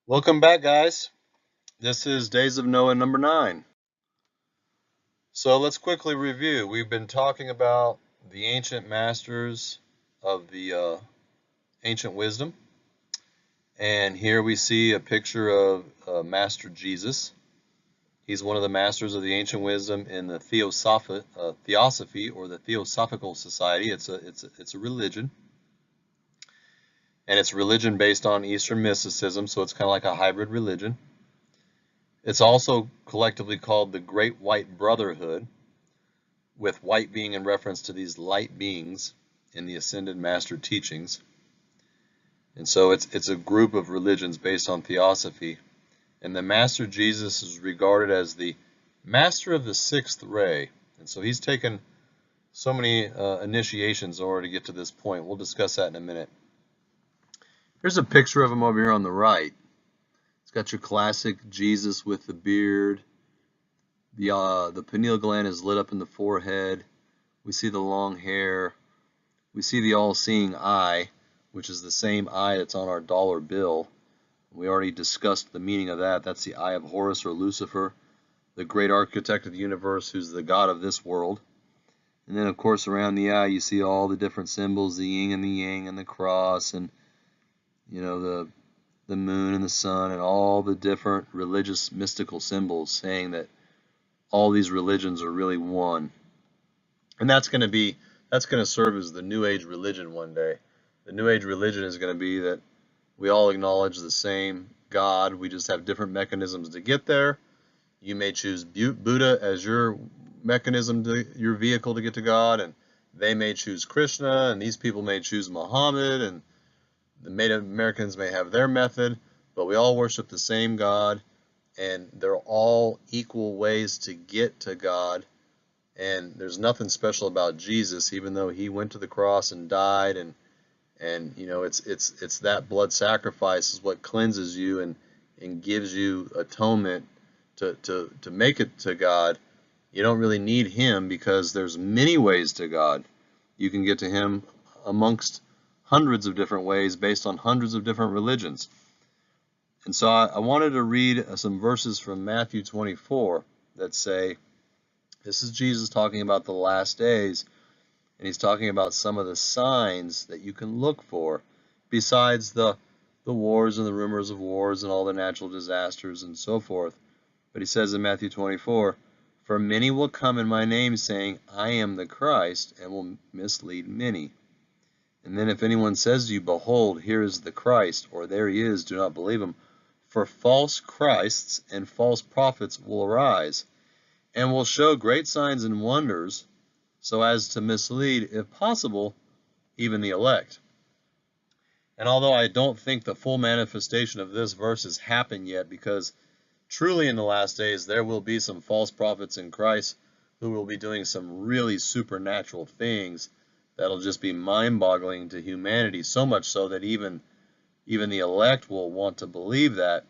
Welcome back, guys. This is Days of Noah number 9. So let's quickly review. We've been talking about the ancient masters of the ancient wisdom. And here we see a picture of Master Jesus. He's one of the masters of the ancient wisdom in the theosophy or the Theosophical Society. It's a religion. And it's religion based on Eastern mysticism, so it's kind of like a hybrid religion. It's also collectively called the Great White Brotherhood, with white being in reference to these light beings in the Ascended Master teachings. And so it's a group of religions based on theosophy. And the Master Jesus is regarded as the master of the sixth ray. And so he's taken so many initiations in order to get to this point. We'll discuss that in a minute. Here's a picture of him over here on the right. Got your classic Jesus with the beard. The pineal gland is lit up in the forehead. We see the long hair. We see the all-seeing eye, which is the same eye that's on our dollar bill. We already discussed the meaning of that. That's the eye of Horus or Lucifer, the great architect of the universe who's the god of this world. And then, of course, around the eye you see all the different symbols, the yin and the yang and the cross, and the moon and the sun and all the different religious mystical symbols, saying that all these religions are really one. And that's going to serve as the New Age religion one day. The New Age religion is going to be that we all acknowledge the same God. We just have different mechanisms to get there. You may choose Buddha as your mechanism, your vehicle to get to God, and they may choose Krishna, and these people may choose Muhammad, and the Native Americans may have their method, but we all worship the same God, and they're all equal ways to get to God. And there's nothing special about Jesus, even though he went to the cross and died, and it's that blood sacrifice is what cleanses you and gives you atonement to make it to God. You don't really need him because there's many ways to God. You can get to him amongst hundreds of different ways based on hundreds of different religions. And so I wanted to read some verses from Matthew 24 that say, this is Jesus talking about the last days, and he's talking about some of the signs that you can look for, besides the wars and the rumors of wars and all the natural disasters and so forth. But he says in Matthew 24, "For many will come in my name, saying, I am the Christ, and will mislead many. And then if anyone says to you, Behold, here is the Christ, or there he is, do not believe him. For false Christs and false prophets will arise, and will show great signs and wonders, so as to mislead, if possible, even the elect." And although I don't think the full manifestation of this verse has happened yet, because truly in the last days there will be some false prophets in Christ who will be doing some really supernatural things that'll just be mind-boggling to humanity, so much so that even the elect will want to believe that.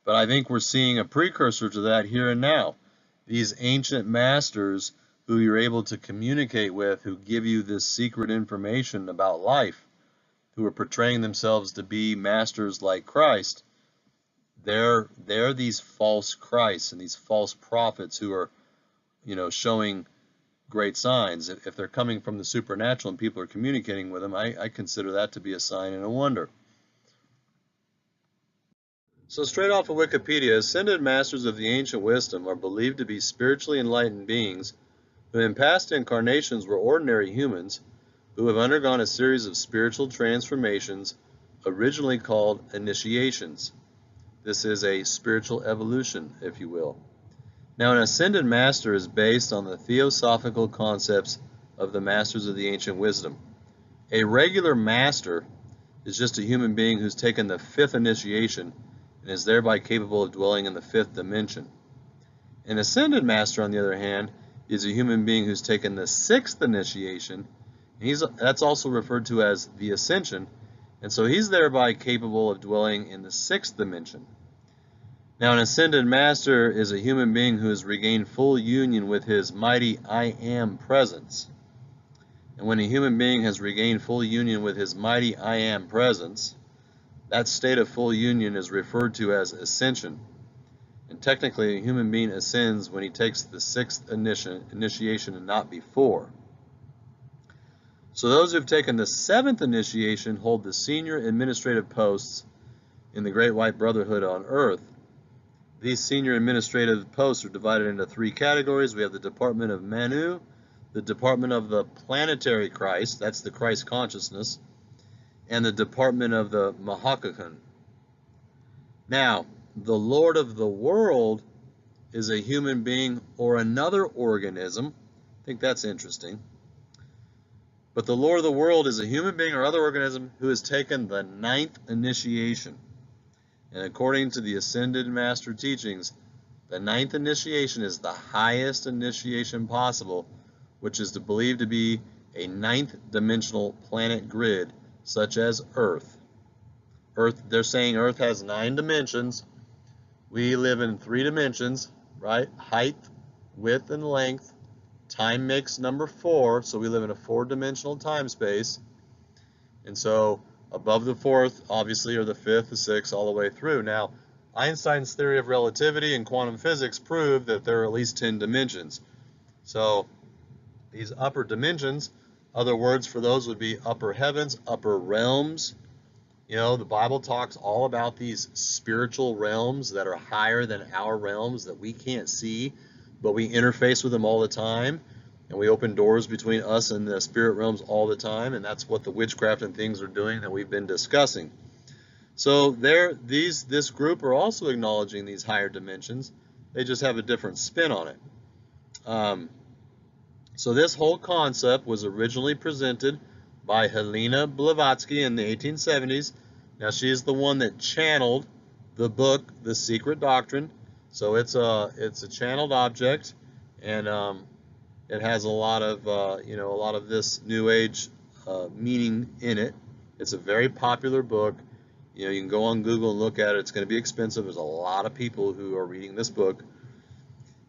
But I think we're seeing a precursor to that here and now. These ancient masters who you're able to communicate with, who give you this secret information about life, who are portraying themselves to be masters like Christ, they're these false Christs and these false prophets who are, showing great signs. If they're coming from the supernatural and people are communicating with them, I consider that to be a sign and a wonder. So straight off of Wikipedia, ascended masters of the ancient wisdom are believed to be spiritually enlightened beings who in past incarnations were ordinary humans who have undergone a series of spiritual transformations originally called initiations. This is a spiritual evolution, if you will. Now, an ascended master is based on the theosophical concepts of the masters of the ancient wisdom. A regular master is just a human being who's taken the fifth initiation and is thereby capable of dwelling in the fifth dimension. An ascended master, on the other hand, is a human being who's taken the sixth initiation, and that's also referred to as the ascension, and so he's thereby capable of dwelling in the sixth dimension. Now, an ascended master is a human being who has regained full union with his mighty I Am presence. And when a human being has regained full union with his mighty I Am presence, That state of full union is referred to as ascension. And technically, a human being ascends when he takes the sixth initiation and not before. So those who've taken the seventh initiation hold the senior administrative posts in the Great White Brotherhood on Earth. These senior administrative posts are divided into three categories. We have the Department of Manu, the Department of the Planetary Christ, that's the Christ consciousness, and the Department of the Mahakakan. Now, the Lord of the World is a human being or another organism. I think that's interesting. But the Lord of the World is a human being or other organism who has taken the ninth initiation. And according to the Ascended Master teachings, the ninth initiation is the highest initiation possible, which is believed to be a ninth dimensional planet grid, such as Earth. Earth, they're saying Earth has 9 dimensions. We live in 3 dimensions, right? Height, width, and length. Time makes number 4, so we live in a 4-dimensional time space. And so above the 4th, obviously, are the 5th, the 6th, all the way through. Now, Einstein's theory of relativity and quantum physics proved that there are at least 10 dimensions. So these upper dimensions, other words for those would be upper heavens, upper realms. You know, the Bible talks all about these spiritual realms that are higher than our realms that we can't see, but we interface with them all the time, and we open doors between us and the spirit realms all the time, and that's what the witchcraft and things are doing that we've been discussing. So this group are also acknowledging these higher dimensions. They just have a different spin on it. So this whole concept was originally presented by Helena Blavatsky in the 1870s. Now she's the one that channeled the book, The Secret Doctrine. So it's a channeled object, and it has a lot of a lot of this New Age meaning in it. It's a very popular book. You know, you can go on Google and look at it. It's going to be expensive. There's a lot of people who are reading this book.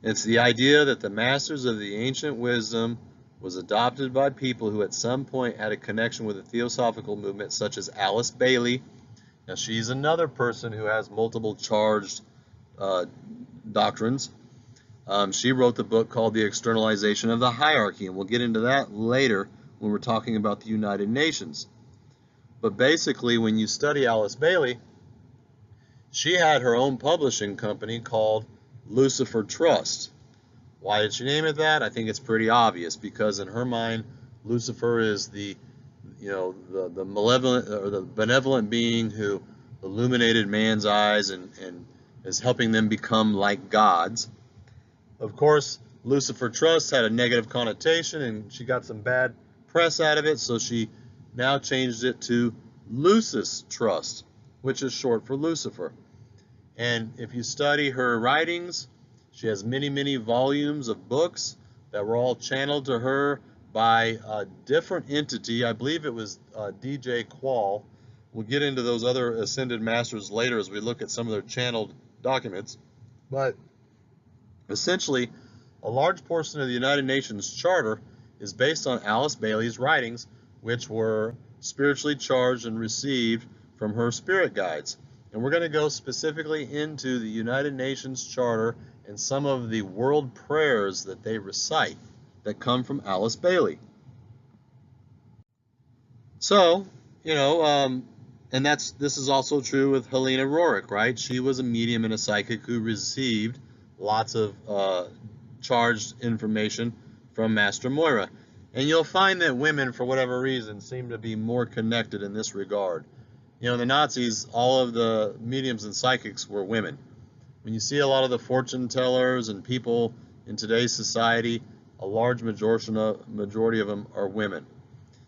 It's the idea that the masters of the ancient wisdom was adopted by people who at some point had a connection with a theosophical movement such as Alice Bailey. Now she's another person who has multiple charged doctrines. She wrote the book called The Externalization of the Hierarchy, and we'll get into that later when we're talking about the United Nations. But basically, when you study Alice Bailey, she had her own publishing company called Lucifer Trust. Why did she name it that? I think it's pretty obvious, because in her mind, Lucifer is the malevolent or the benevolent being who illuminated man's eyes and is helping them become like gods. Of course, Lucifer Trust had a negative connotation, and she got some bad press out of it, so she now changed it to Lucis Trust, which is short for Lucifer. And if you study her writings, she has many, many volumes of books that were all channeled to her by a different entity. I believe it was DJ Qual. We'll get into those other ascended masters later as we look at some of their channeled documents. But essentially, a large portion of the United Nations Charter is based on Alice Bailey's writings, which were spiritually charged and received from her spirit guides. And we're going to go specifically into the United Nations Charter and some of the world prayers that they recite that come from Alice Bailey. So, and this is also true with Helena Roerich, right? She was a medium and a psychic who received lots of charged information from Master Moira. And you'll find that women, for whatever reason, seem to be more connected in this regard. You know, the Nazis, all of the mediums and psychics were women. When you see a lot of the fortune tellers and people in today's society, a large majority of them are women.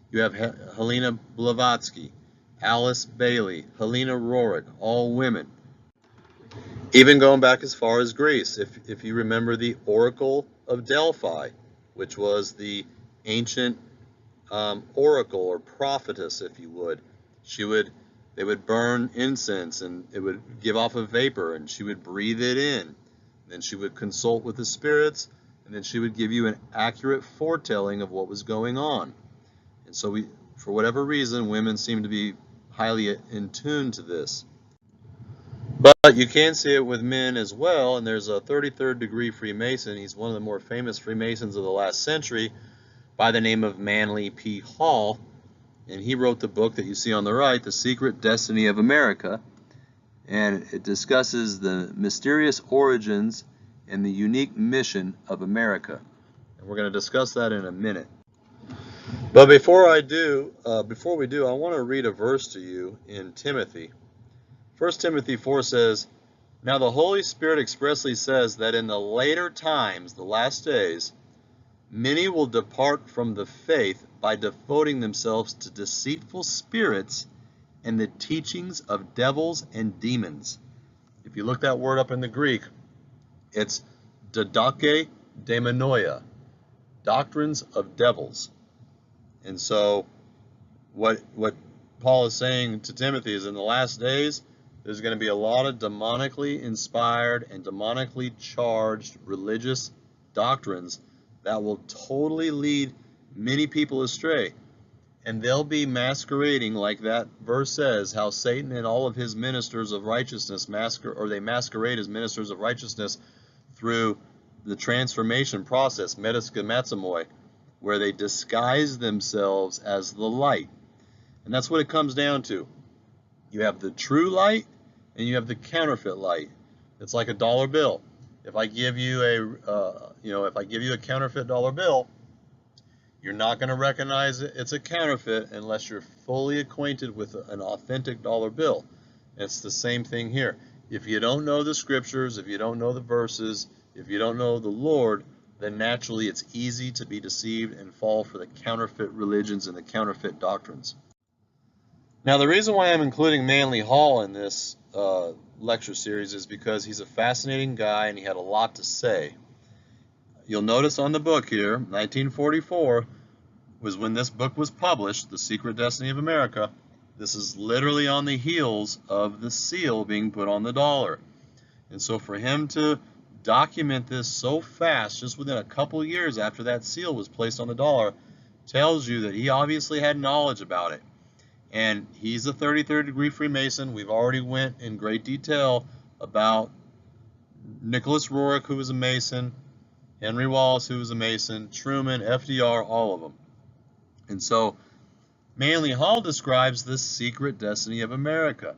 You have Helena Blavatsky, Alice Bailey, Helena Roerich, all women. Even going back as far as Greece, if you remember the Oracle of Delphi, which was the ancient oracle or prophetess, if you would, they would burn incense and it would give off a vapor, and she would breathe it in. Then she would consult with the spirits, and then she would give you an accurate foretelling of what was going on. And so for whatever reason, women seem to be highly in tune to this. But you can see it with men as well, and there's a 33rd degree Freemason. He's one of the more famous Freemasons of the last century by the name of Manly P. Hall, and he wrote the book that you see on the right, The Secret Destiny of America, and it discusses the mysterious origins and the unique mission of America. And we're going to discuss that in a minute. But before we do, I want to read a verse to you in Timothy. 1 Timothy 4 says, "Now the Holy Spirit expressly says that in the later times, the last days, many will depart from the faith by devoting themselves to deceitful spirits and the teachings of devils and demons." If you look that word up in the Greek, it's didache daimonoia, doctrines of devils. And so what Paul is saying to Timothy is in the last days, there's going to be a lot of demonically inspired and demonically charged religious doctrines that will totally lead many people astray. And they'll be masquerading, like that verse says, how Satan and all of his ministers of righteousness masquerade as ministers of righteousness through the transformation process, metaschemazomoi, where they disguise themselves as the light. And that's what it comes down to. You have the true light and you have the counterfeit light. It's like a dollar bill. If I give you a counterfeit dollar bill, you're not going to recognize it's a counterfeit unless you're fully acquainted with an authentic dollar bill. It's the same thing here. If you don't know the scriptures, if you don't know the verses, if you don't know the Lord, then naturally it's easy to be deceived and fall for the counterfeit religions and the counterfeit doctrines. Now, the reason why I'm including Manly Hall in this lecture series is because he's a fascinating guy and he had a lot to say. You'll notice on the book here, 1944 was when this book was published, The Secret Destiny of America. This is literally on the heels of the seal being put on the dollar. And so for him to document this so fast, just within a couple years after that seal was placed on the dollar, tells you that he obviously had knowledge about it. And he's a 33rd degree Freemason. We've already went in great detail about Nicholas Roerich, who was a Mason, Henry Wallace, who was a Mason, Truman, FDR, all of them. And so Manly Hall describes the secret destiny of America.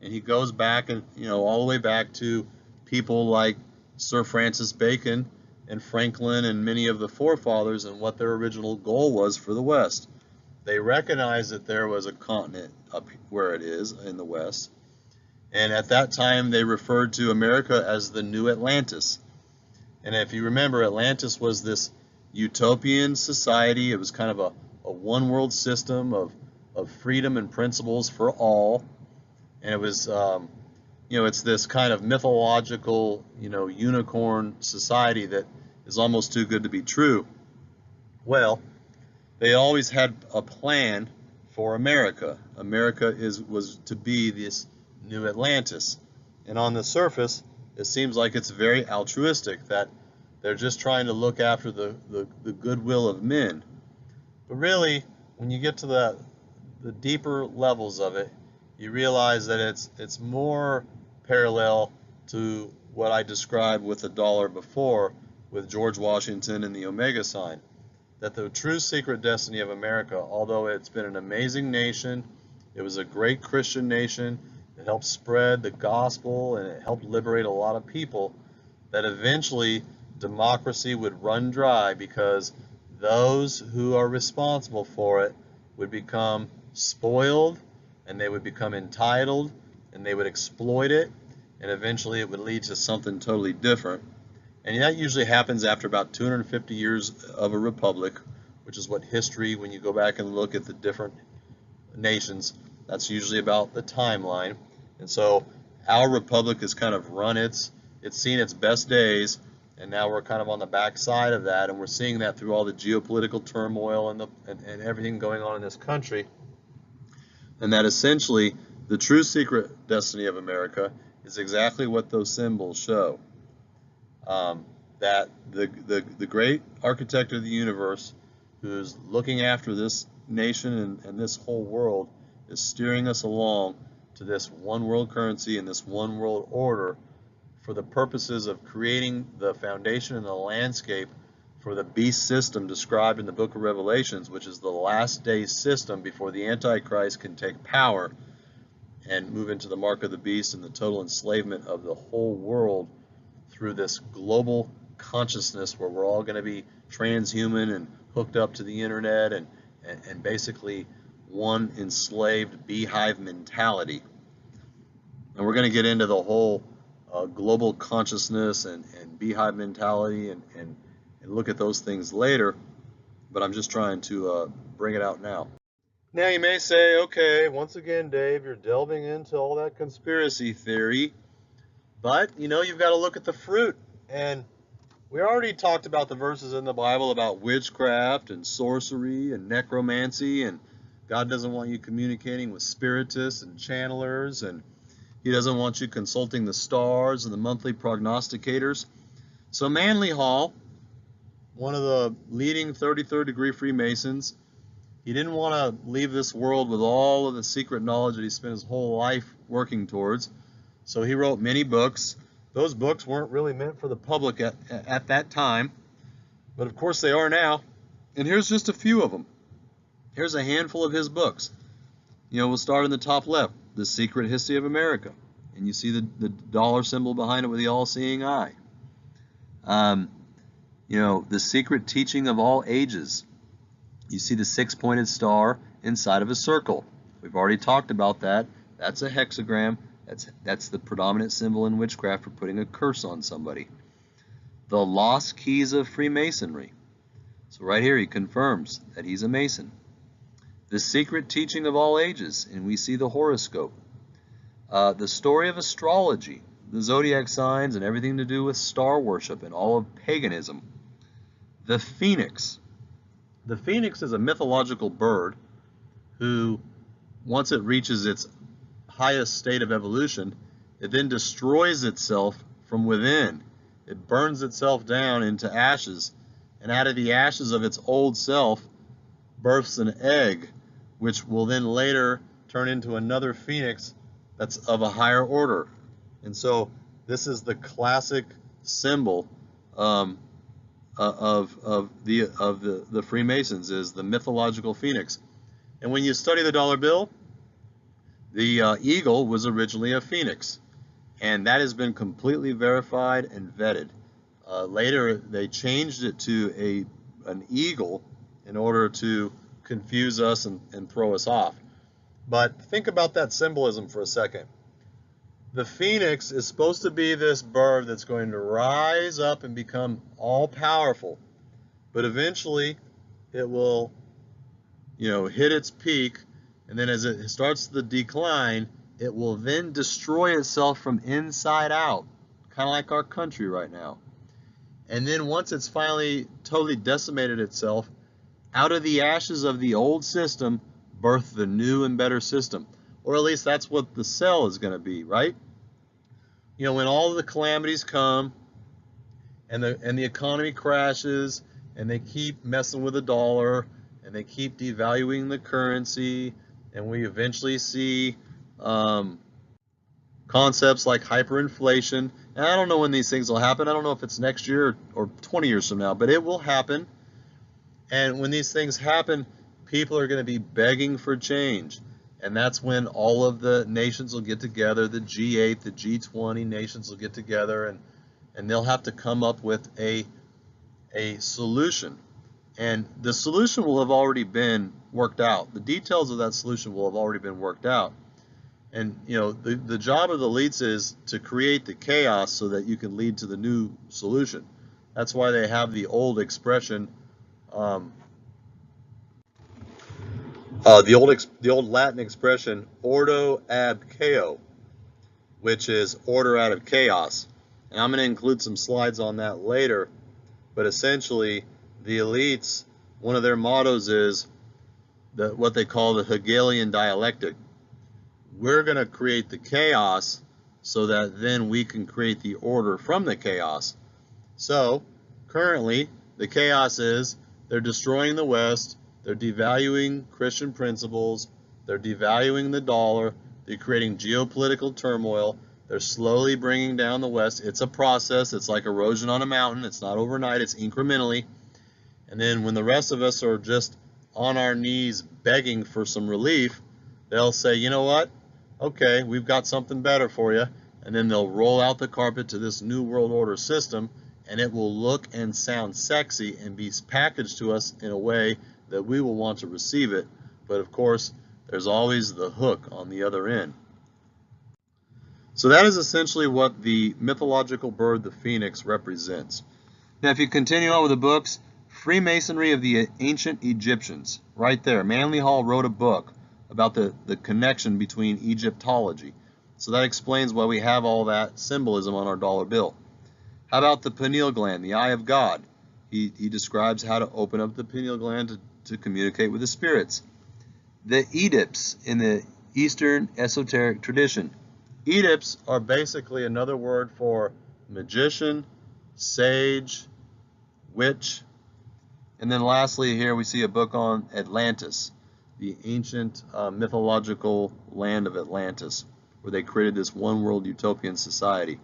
And he goes back and, all the way back to people like Sir Francis Bacon and Franklin and many of the forefathers and what their original goal was for the West. They recognized that there was a continent up where it is in the West. And at that time, they referred to America as the New Atlantis. And if you remember, Atlantis was this utopian society. It was kind of a one world system of freedom and principles for all. And it was, it's this kind of mythological, unicorn society that is almost too good to be true. Well, they always had a plan for America. America was to be this new Atlantis. And on the surface, it seems like it's very altruistic, that they're just trying to look after the goodwill of men. But really, when you get to the deeper levels of it, you realize that it's more parallel to what I described with the dollar before, with George Washington and the Omega sign. That the true secret destiny of America, although it's been an amazing nation, it was a great Christian nation, it helped spread the gospel and it helped liberate a lot of people, that eventually democracy would run dry because those who are responsible for it would become spoiled and they would become entitled and they would exploit it, and eventually it would lead to something totally different. And that usually happens after about 250 years of a republic, which is what history, when you go back and look at the different nations, that's usually about the timeline. And so our republic has kind of run it's seen its best days, and now we're kind of on the backside of that, and we're seeing that through all the geopolitical turmoil and everything going on in this country. And that essentially the true secret destiny of America is exactly what those symbols show. That the great architect of the universe, who's looking after this nation and this whole world, is steering us along to this one world currency and this one world order for the purposes of creating the foundation and the landscape for the beast system described in the book of Revelations, which is the last day system before the Antichrist can take power and move into the mark of the beast and the total enslavement of the whole world through this global consciousness where we're all going to be transhuman and hooked up to the internet and basically one enslaved beehive mentality. And we're going to get into the whole global consciousness and beehive mentality and look at those things later, but I'm just trying to bring it out now. Now you may say, okay, once again, Dave, you're delving into all that conspiracy theory, but you've got to look at the fruit. And we already talked about the verses in the Bible about witchcraft and sorcery and necromancy, and God doesn't want you communicating with spiritists and channelers, and He doesn't want you consulting the stars and the monthly prognosticators. So Manly Hall, one of the leading 33rd degree Freemasons, he didn't want to leave this world with all of the secret knowledge that he spent his whole life working towards. So he wrote many books. Those books weren't really meant for the public at that time, but of course they are now. And here's just a few of them. Here's a handful of his books. We'll start in the top left, The Secret History of America. And you see the dollar symbol behind it with the all-seeing eye. The Secret Teaching of All Ages. You see the six-pointed star inside of a circle. We've already talked about that. That's a hexagram. That's the predominant symbol in witchcraft for putting a curse on somebody. The Lost Keys of Freemasonry. So right here he confirms that he's a Mason. The Secret Teaching of All Ages, and we see the horoscope. The Story of Astrology, the zodiac signs and everything to do with star worship and all of paganism. The Phoenix. The phoenix is a mythological bird who, once it reaches its highest state of evolution, it then destroys itself from within. It burns itself down into ashes, and out of the ashes of its old self births an egg, which will then later turn into another phoenix that's of a higher order. And so this is the classic symbol of the Freemasons, is the mythological phoenix. And when you study the dollar bill, the eagle was originally a phoenix, and that has been completely verified and vetted. Later they changed it to an eagle in order to confuse us and throw us off. But think about that symbolism for a second. The phoenix is supposed to be this bird that's going to rise up and become all-powerful, but eventually it will, hit its peak, and then as it starts the decline, it will then destroy itself from inside out, kind of like our country right now. And then once it's finally totally decimated itself, out of the ashes of the old system, birth the new and better system. Or at least that's what the cell is going to be, right? When all of the calamities come and the economy crashes and they keep messing with the dollar and they keep devaluing the currency, and we eventually see concepts like hyperinflation. And I don't know when these things will happen. I don't know if it's next year or 20 years from now, but it will happen. And when these things happen, people are going to be begging for change. And that's when all of the nations will get together, the G8, the G20 nations will get together, and they'll have to come up with a solution. And the solution will have already been worked out. The details of that solution will have already been worked out. And the job of the elites is to create the chaos so that you can lead to the new solution. That's why they have the old expression, the old Latin expression, ordo ab chao, which is order out of chaos. And I'm going to include some slides on that later. But essentially, the elites, one of their mottos is what they call the Hegelian dialectic. We're going to create the chaos so that then we can create the order from the chaos. So currently, the chaos is they're destroying the West, they're devaluing Christian principles, They're devaluing the dollar. They're creating geopolitical turmoil. They're slowly bringing down the West. It's a process. It's like erosion on a mountain. It's not overnight. It's incrementally. And then when the rest of us are just on our knees begging for some relief, they'll say, you know what? Okay, we've got something better for you. And then they'll roll out the carpet to this new world order system, and it will look and sound sexy and be packaged to us in a way that we will want to receive it. But of course, there's always the hook on the other end. So that is essentially what the mythological bird, the phoenix, represents. Now, if you continue on with the books, Freemasonry of the Ancient Egyptians, right there. Manly Hall wrote a book about the connection between Egyptology. So that explains why we have all that symbolism on our dollar bill. How about the pineal gland, the eye of God? He describes how to open up the pineal gland to communicate with the spirits. The Oedipus in the Eastern esoteric tradition. Oedipus are basically another word for magician, sage, witch. And then lastly here we see a book on Atlantis, the ancient mythological land of Atlantis, where they created this one world utopian society.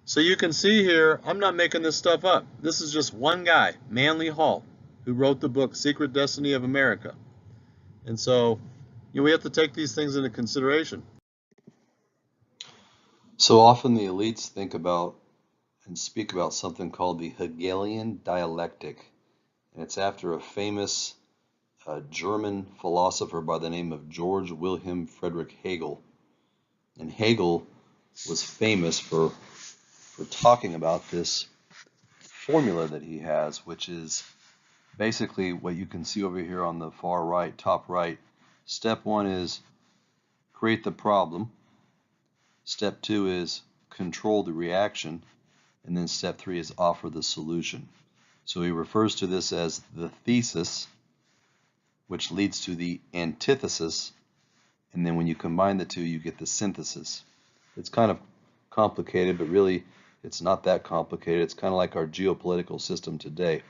So you can see here, I'm not making this stuff up. This is just one guy, Manly Hall, who wrote the book Secret Destiny of America. And so we have to take these things into consideration. So often the elites think about and speak about something called the Hegelian dialectic. And it's after a famous German philosopher by the name of George Wilhelm Friedrich Hegel. And Hegel was famous for talking about this formula that he has, which is basically what you can see over here on the far right, top right. Step 1 is create the problem. Step 2 is control the reaction. And then step 3 is offer the solution. So he refers to this as the thesis, which leads to the antithesis. And then when you combine the two, you get the synthesis. It's kind of complicated, but really it's not that complicated. It's kind of like our geopolitical system today.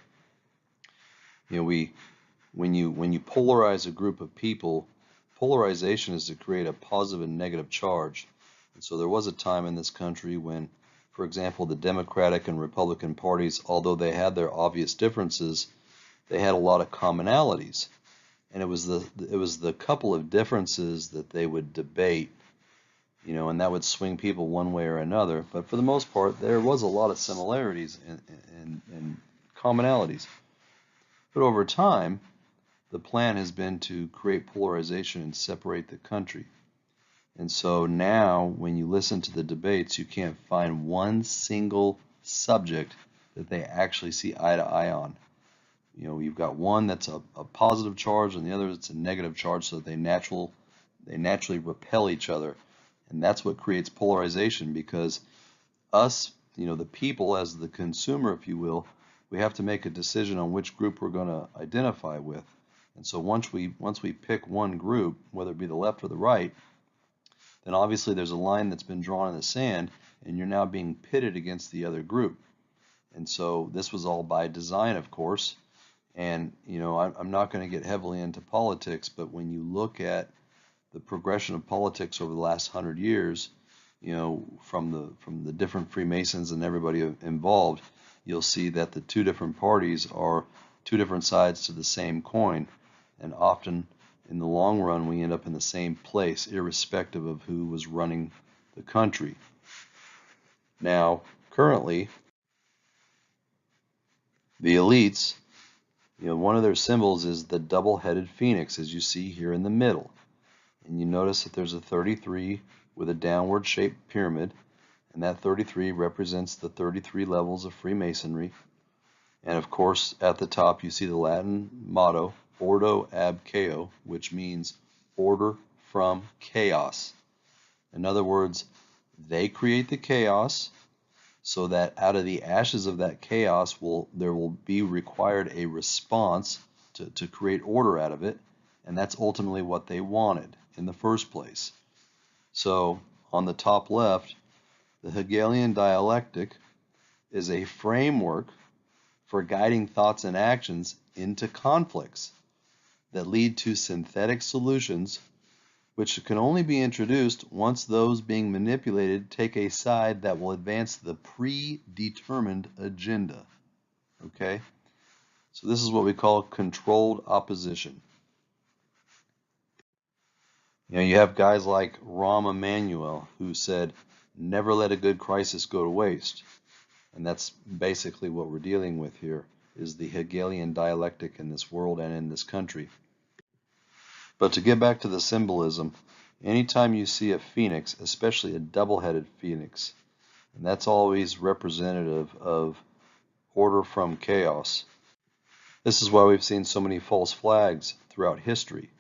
When you polarize a group of people, polarization is to create a positive and negative charge. And so there was a time in this country when, for example, the Democratic and Republican parties, although they had their obvious differences, they had a lot of commonalities. And it was the couple of differences that they would debate, and that would swing people one way or another. But for the most part, there was a lot of similarities and commonalities. But over time, the plan has been to create polarization and separate the country. And so now, when you listen to the debates, you can't find one single subject that they actually see eye to eye on. You've got one that's a positive charge and the other that's a negative charge, so that they naturally repel each other. And that's what creates polarization, because us, the people, as the consumer, if you will, we have to make a decision on which group we're going to identify with. And so once we pick one group, whether it be the left or the right, then obviously there's a line that's been drawn in the sand, and you're now being pitted against the other group. And so this was all by design, of course. And I'm not going to get heavily into politics, but when you look at the progression of politics over the last 100 years, from the different Freemasons and everybody involved, you'll see that the two different parties are two different sides to the same coin, and often in the long run we end up in the same place, irrespective of who was running the country. Now, currently, the elites, one of their symbols is the double-headed phoenix, as you see here in the middle. And you notice that there's a 33 with a downward shaped pyramid, and that 33 represents the 33 levels of Freemasonry. And of course, at the top you see the Latin motto, Ordo ab Chaos, which means order from chaos. In other words, they create the chaos, so that out of the ashes of that chaos there will be required a response to create order out of it, and that's ultimately what they wanted in the first place. So on the top left, the Hegelian dialectic is a framework for guiding thoughts and actions into conflicts that lead to synthetic solutions which can only be introduced once those being manipulated take a side that will advance the predetermined agenda. Okay? So this is what we call controlled opposition. You know, you have guys like Rahm Emanuel who said, never let a good crisis go to waste. And that's basically what we're dealing with here, is the Hegelian dialectic in this world and in this country. But to get back to the symbolism, anytime you see a phoenix, especially a double-headed phoenix, and that's always representative of order from chaos. This is why we've seen so many false flags throughout history.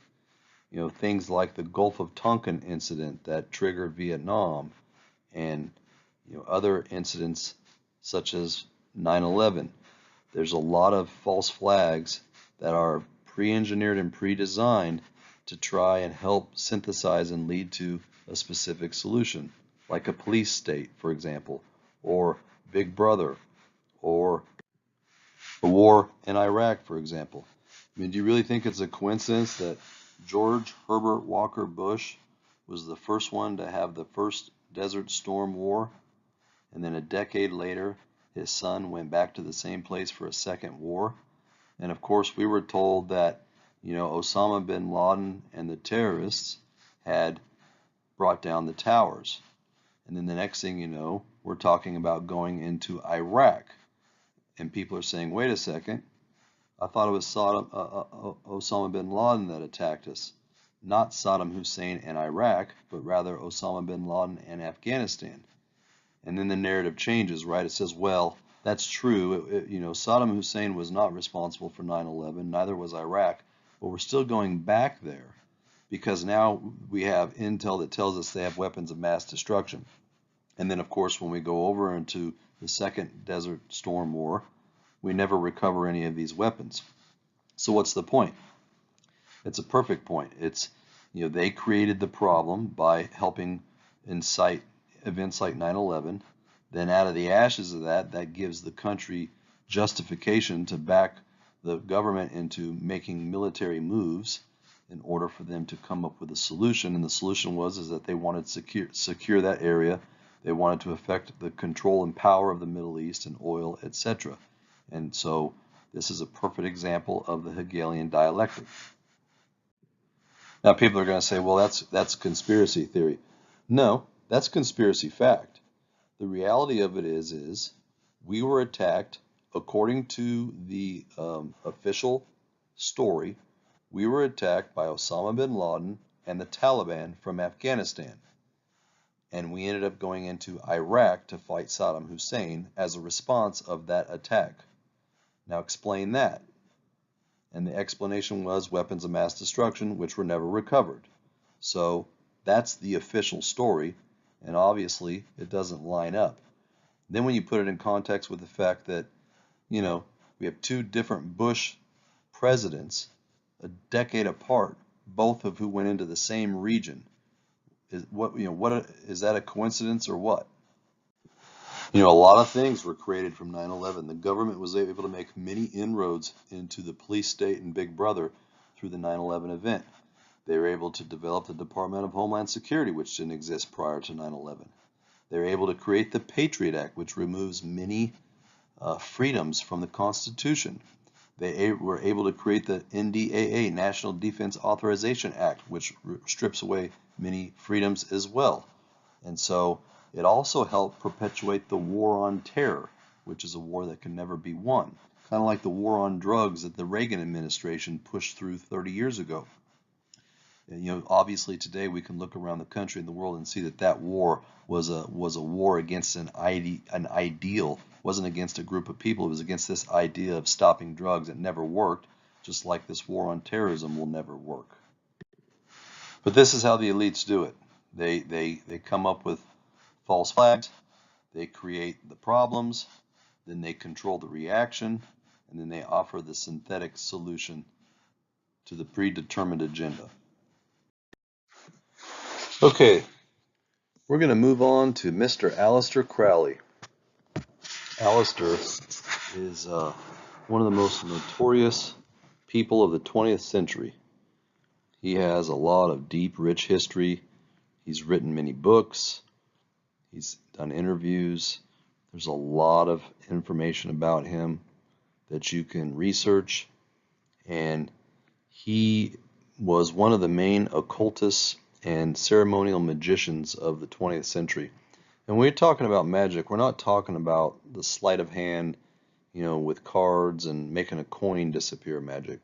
You know, things like the Gulf of Tonkin incident that triggered Vietnam, and other incidents such as 9/11. There's a lot of false flags that are pre-engineered and pre-designed to try and help synthesize and lead to a specific solution, like a police state, for example, or Big Brother, or a war in Iraq, for example. I mean, do you really think it's a coincidence that George Herbert Walker Bush was the first one to have the first Desert Storm War, and then a decade later his son went back to the same place for a second war? And of course we were told that Osama bin Laden and the terrorists had brought down the towers. And then the next thing you know, we're talking about going into Iraq. And people are saying, wait a second, I thought it was Osama bin Laden that attacked us. Not Saddam Hussein and Iraq, but rather Osama bin Laden and Afghanistan. And then the narrative changes, right? It says, well, that's true. Saddam Hussein was not responsible for 9/11, neither was Iraq, but we're still going back there because now we have intel that tells us they have weapons of mass destruction. And then, of course, when we go over into the second Desert Storm War, we never recover any of these weapons. So what's the point? It's a perfect point. It's, they created the problem by helping incite events like 9/11. Then out of the ashes of that, that gives the country justification to back the government into making military moves in order for them to come up with a solution. And the solution was that they wanted to secure that area. They wanted to affect the control and power of the Middle East and oil, etc. And so this is a perfect example of the Hegelian dialectic. Now people are going to say, well, that's conspiracy theory. No, that's conspiracy fact. The reality of it is we were attacked according to the official story. We were attacked by Osama bin Laden and the Taliban from Afghanistan. And we ended up going into Iraq to fight Saddam Hussein as a response of that attack. Now explain that. And the explanation was weapons of mass destruction, which were never recovered. So that's the official story, and obviously it doesn't line up. Then when you put it in context with the fact that, we have two different Bush presidents, a decade apart, both of who went into the same region, is that a coincidence or what? A lot of things were created from 9/11. The government was able to make many inroads into the police state and Big Brother through the 9/11 event. They were able to develop the Department of Homeland Security, which didn't exist prior to 9/11. They were able to create the Patriot Act, which removes many freedoms from the Constitution. They were able to create the NDAA, National Defense Authorization Act, which strips away many freedoms as well. And so it also helped perpetuate the war on terror, which is a war that can never be won. Kind of like the war on drugs that the Reagan administration pushed through 30 years ago. And, obviously today we can look around the country and the world and see that war was a war against an ideal. It wasn't against a group of people. It was against this idea of stopping drugs. It never worked, just like this war on terrorism will never work. But this is how the elites do it. They come up with false flags, they create the problems, then they control the reaction, and then they offer the synthetic solution to the predetermined agenda. Okay, we're going to move on to Mr. Aleister Crowley. Aleister is one of the most notorious people of the 20th century. He has a lot of deep, rich history. He's written many books. He's done interviews. There's a lot of information about him that you can research. And he was one of the main occultists and ceremonial magicians of the 20th century. And when we're talking about magic, we're not talking about the sleight of hand, with cards and making a coin disappear magic.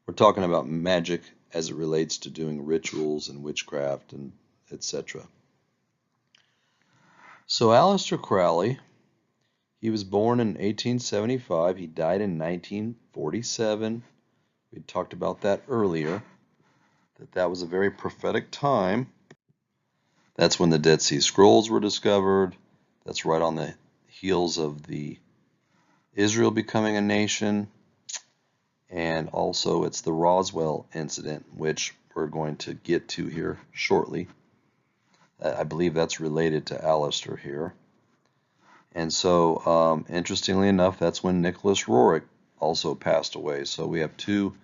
We're talking about magic as it relates to doing rituals and witchcraft and etc. So Aleister Crowley, he was born in 1875. He died in 1947. We talked about that earlier, that was a very prophetic time. That's when the Dead Sea Scrolls were discovered. That's right on the heels of the Israel becoming a nation. And also it's the Roswell incident, which we're going to get to here shortly. I believe that's related to Aleister here. And so, interestingly enough, that's when Nicholas Roerich also passed away. So we have two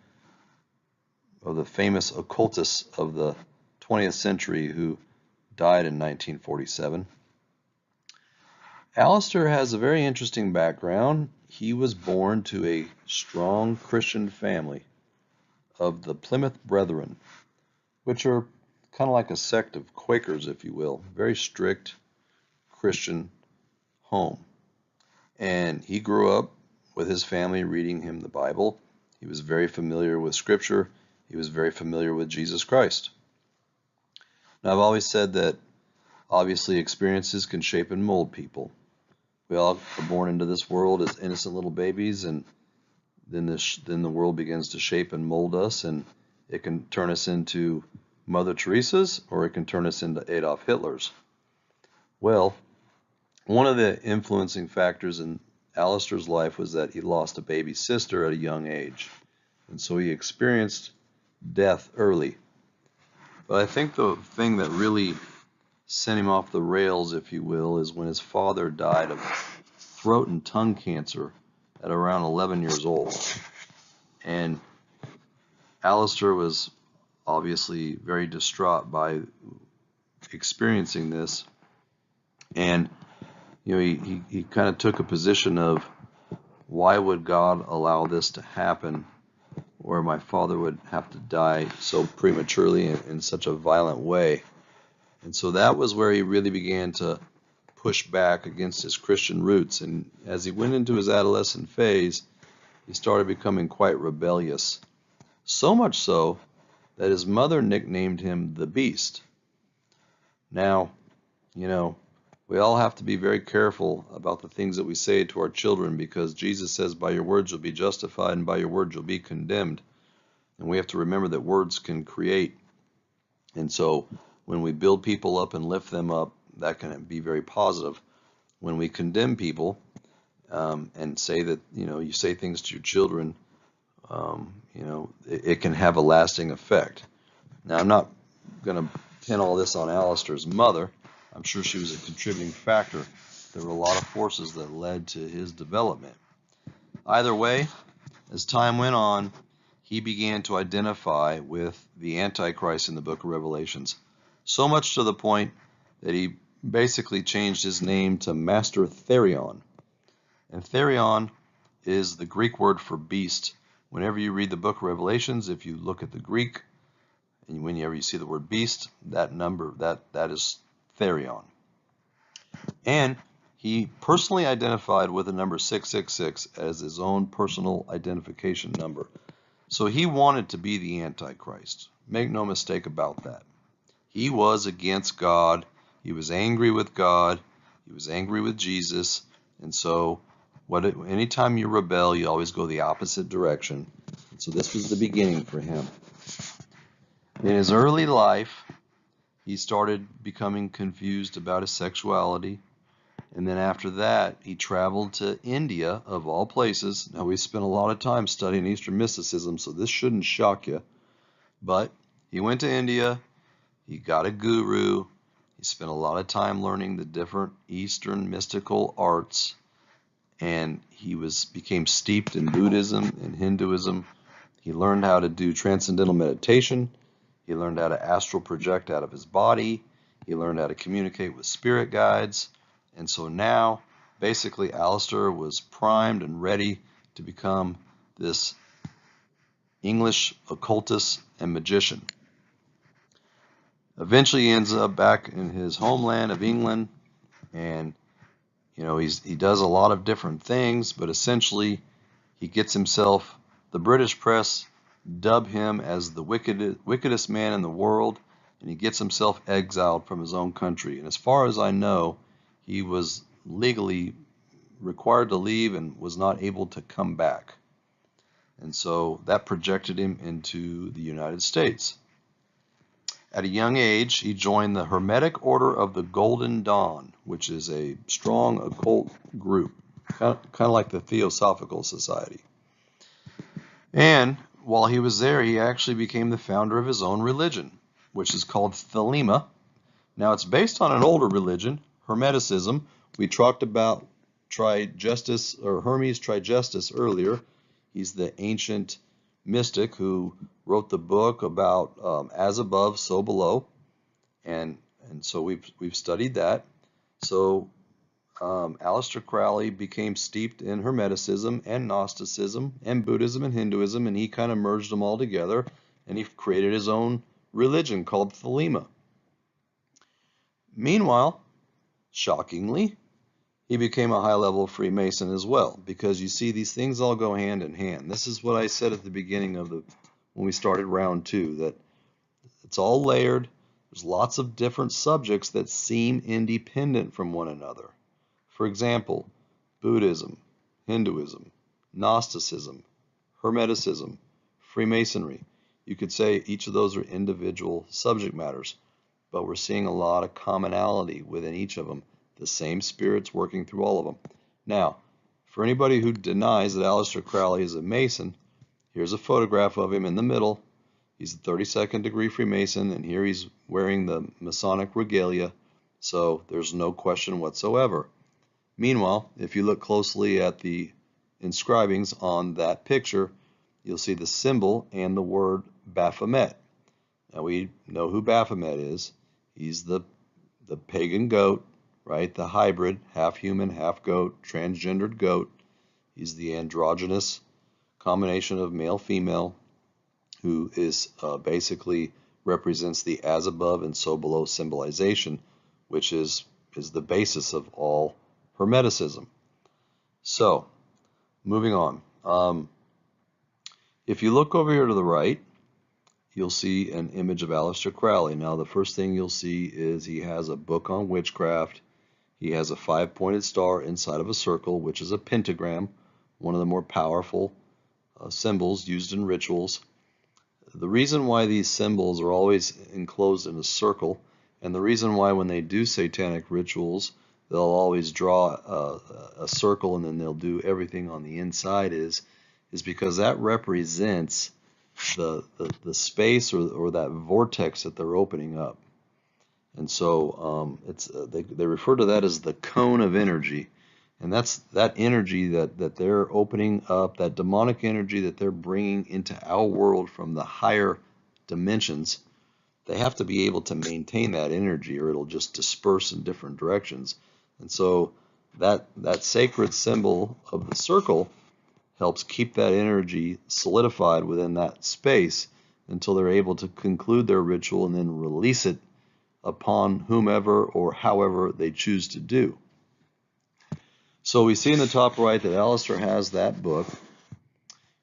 of the famous occultists of the 20th century who died in 1947. Aleister has a very interesting background. He was born to a strong Christian family of the Plymouth Brethren, which are kind of like a sect of Quakers, if you will, very strict Christian home. And he grew up with his family reading him the Bible. He was very familiar with Scripture. He was very familiar with Jesus Christ. Now, I've always said that obviously experiences can shape and mold people. We all are born into this world as innocent little babies, and then the world begins to shape and mold us, and it can turn us into Mother Teresa's, or it can turn us into Adolf Hitler's. Well, one of the influencing factors in Aleister's life was that he lost a baby sister at a young age, and so he experienced death early. But I think the thing that really sent him off the rails, if you will, is when his father died of throat and tongue cancer at around 11 years old. And Aleister was obviously very distraught by experiencing this, and he kind of took a position of, why would God allow this to happen, where my father would have to die so prematurely in such a violent way? And so that was where he really began to push back against his Christian roots. And as he went into his adolescent phase, he started becoming quite rebellious. So much so that his mother nicknamed him the Beast. Now, we all have to be very careful about the things that we say to our children, because Jesus says, by your words you'll be justified, and by your words you'll be condemned. And we have to remember that words can create. And so when we build people up and lift them up, that can be very positive. When we condemn people and say that, you say things to your children, it can have a lasting effect. Now, I'm not going to pin all this on Aleister's mother. I'm sure she was a contributing factor. There were a lot of forces that led to his development. Either way, as time went on, he began to identify with the Antichrist in the book of Revelations. So much to the point that he basically changed his name to Master Therion. And Therion is the Greek word for beast. Whenever you read the book of Revelations, if you look at the Greek, and whenever you see the word beast, that number, that is Therion. And he personally identified with the number 666 as his own personal identification number. So he wanted to be the Antichrist. Make no mistake about that. He was against God. He was angry with God. He was angry with Jesus. And so anytime you rebel, you always go the opposite direction. And so this was the beginning for him. In his early life, he started becoming confused about his sexuality. And then after that, he traveled to India, of all places. Now, we spent a lot of time studying Eastern mysticism, so this shouldn't shock you. But he went to India. He got a guru. He spent a lot of time learning the different Eastern mystical arts. And he became steeped in Buddhism and Hinduism. He learned how to do transcendental meditation. He learned how to astral project out of his body. He learned how to communicate with spirit guides. And so now, basically, Alistair was primed and ready to become this English occultist and magician. Eventually, he ends up back in his homeland of England, and he does a lot of different things, but essentially, he gets himself, the British press dub him as the wickedest man in the world, and he gets himself exiled from his own country. And as far as I know, he was legally required to leave and was not able to come back. And so that projected him into the United States. At a young age, he joined the Hermetic Order of the Golden Dawn, which is a strong occult group, kind of like the Theosophical Society. And while he was there, he actually became the founder of his own religion, which is called Thelema. Now, it's based on an older religion, Hermeticism. We talked about Trisgestus, or Hermes Trisgestus, earlier. He's the ancient mystic who wrote the book about as above, so below, and so we've studied that. So Aleister Crowley became steeped in Hermeticism and Gnosticism and Buddhism and Hinduism, and he kind of merged them all together, and he created his own religion called Thelema. Meanwhile, shockingly, he became a high-level Freemason as well, because you see, these things all go hand in hand. This is what I said at the beginning of when we started round 2, that it's all layered. There's lots of different subjects that seem independent from one another. For example, Buddhism, Hinduism, Gnosticism, Hermeticism, Freemasonry. You could say each of those are individual subject matters, but we're seeing a lot of commonality within each of them. The same spirits working through all of them. Now, for anybody who denies that Aleister Crowley is a Mason, here's a photograph of him in the middle. He's a 32nd degree Freemason, and here he's wearing the Masonic regalia, so there's no question whatsoever. Meanwhile, if you look closely at the inscribings on that picture, you'll see the symbol and the word Baphomet. Now, we know who Baphomet is. He's the pagan goat, right? The hybrid, half human, half goat, transgendered goat. He's the androgynous combination of male-female, who is basically represents the as above and so below symbolization, which is the basis of all Hermeticism. So, moving on. If you look over here to the right, you'll see an image of Aleister Crowley. Now, the first thing you'll see is he has a book on witchcraft. He has a 5-pointed star inside of a circle, which is a pentagram, one of the more powerful symbols used in rituals. The reason why these symbols are always enclosed in a circle, and the reason why when they do satanic rituals, they'll always draw a circle and then they'll do everything on the inside is because that represents the space or that vortex that they're opening up. And so they refer to that as the cone of energy. And that's that energy that they're opening up, that demonic energy that they're bringing into our world from the higher dimensions. They have to be able to maintain that energy or it'll just disperse in different directions. And so that sacred symbol of the circle helps keep that energy solidified within that space until they're able to conclude their ritual and then release it upon whomever or however they choose to do. So we see in the top right that Aleister has that book.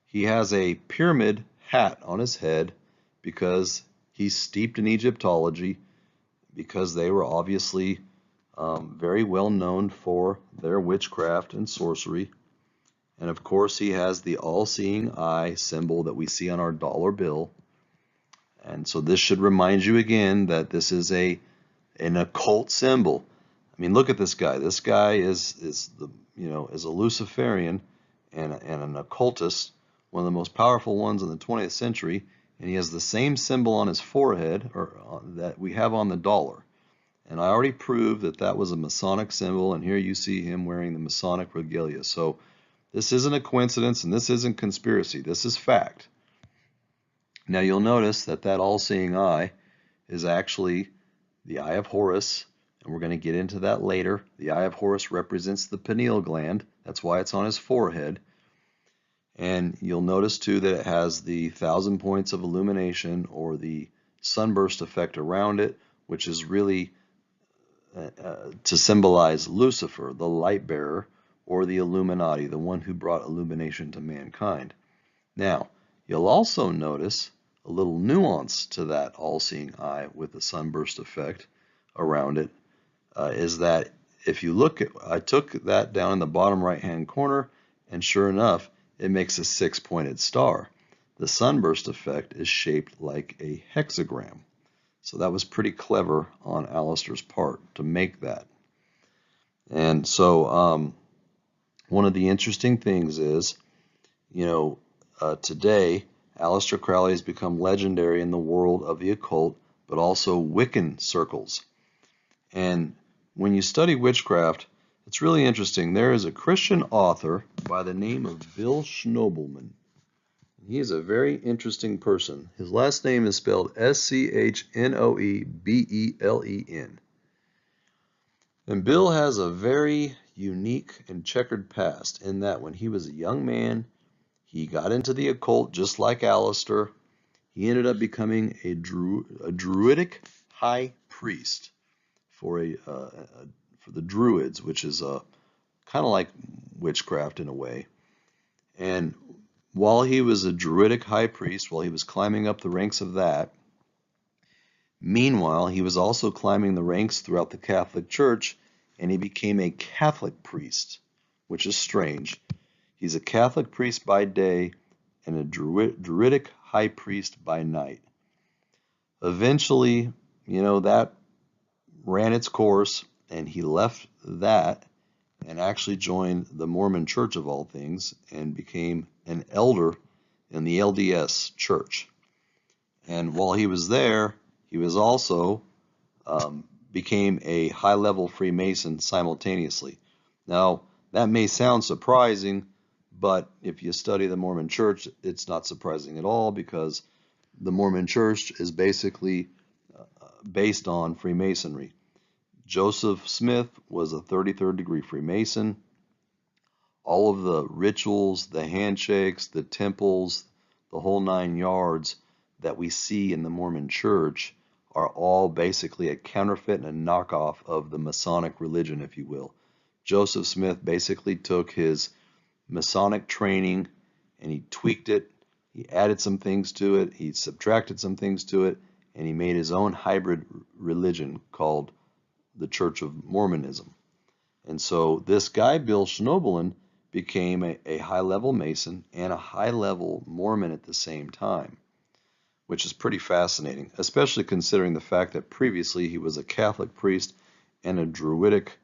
He has a pyramid hat on his head because he's steeped in Egyptology, because they were obviously very well known for their witchcraft and sorcery. And of course he has the all-seeing eye symbol that we see on our dollar bill. And so this should remind you again that this is an occult symbol. I mean, look at this guy. This guy is a Luciferian and an occultist, one of the most powerful ones in the 20th century, and he has the same symbol on his forehead that we have on the dollar. And I already proved that was a Masonic symbol, and here you see him wearing the Masonic regalia. So this isn't a coincidence, and this isn't conspiracy. This is fact. Now you'll notice that that all-seeing eye is actually the eye of Horus, and we're going to get into that later. The eye of Horus represents the pineal gland. That's why it's on his forehead. And you'll notice too that it has the 1,000 points of illumination, or the sunburst effect around it, which is really to symbolize Lucifer, the light bearer, or the Illuminati, the one who brought illumination to mankind. Now, you'll also notice a little nuance to that all-seeing eye with the sunburst effect around it, is that if you look at, I took that down in the bottom right-hand corner, and sure enough, it makes a 6-pointed star. The sunburst effect is shaped like a hexagram. So that was pretty clever on Alistair's part to make that. And so one of the interesting things is, today, Aleister Crowley has become legendary in the world of the occult, but also Wiccan circles. And when you study witchcraft, it's really interesting. There is a Christian author by the name of Bill Schnobelman. He is a very interesting person. His last name is spelled Schnoebelen. And Bill has a very unique and checkered past in that when he was a young man, he got into the occult just like Aleister. He ended up becoming a druidic high priest for the Druids, which is kind of like witchcraft in a way. And while he was a druidic high priest, while he was climbing up the ranks of that, meanwhile, he was also climbing the ranks throughout the Catholic Church, and he became a Catholic priest, which is strange. He's a Catholic priest by day and a druidic high priest by night. Eventually, that ran its course, and he left that and actually joined the Mormon Church of all things and became an elder in the LDS Church. And while he was there, he was also became a high-level Freemason simultaneously. Now, that may sound surprising, but if you study the Mormon Church, it's not surprising at all, because the Mormon Church is basically based on Freemasonry. Joseph Smith was a 33rd degree Freemason. All of the rituals, the handshakes, the temples, the whole 9 yards that we see in the Mormon Church are all basically a counterfeit and a knockoff of the Masonic religion, if you will. Joseph Smith basically took his Masonic training and he tweaked it, he added some things to it, he subtracted some things to it, and he made his own hybrid religion called the Church of Mormonism. And so this guy, Bill Schnobelin, became a high-level Mason and a high-level Mormon at the same time, which is pretty fascinating, especially considering the fact that previously he was a Catholic priest and a Druidic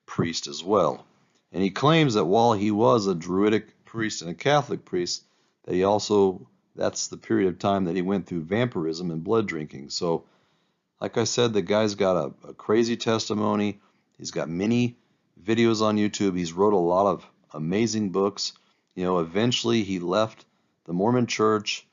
priest as well. And he claims that while he was a Druidic priest and a Catholic priest, that he also, that's the period of time that he went through vampirism and blood drinking. So, like I said, the guy's got a crazy testimony. He's got many videos on YouTube. He's wrote a lot of amazing books. Eventually he left the Mormon Church.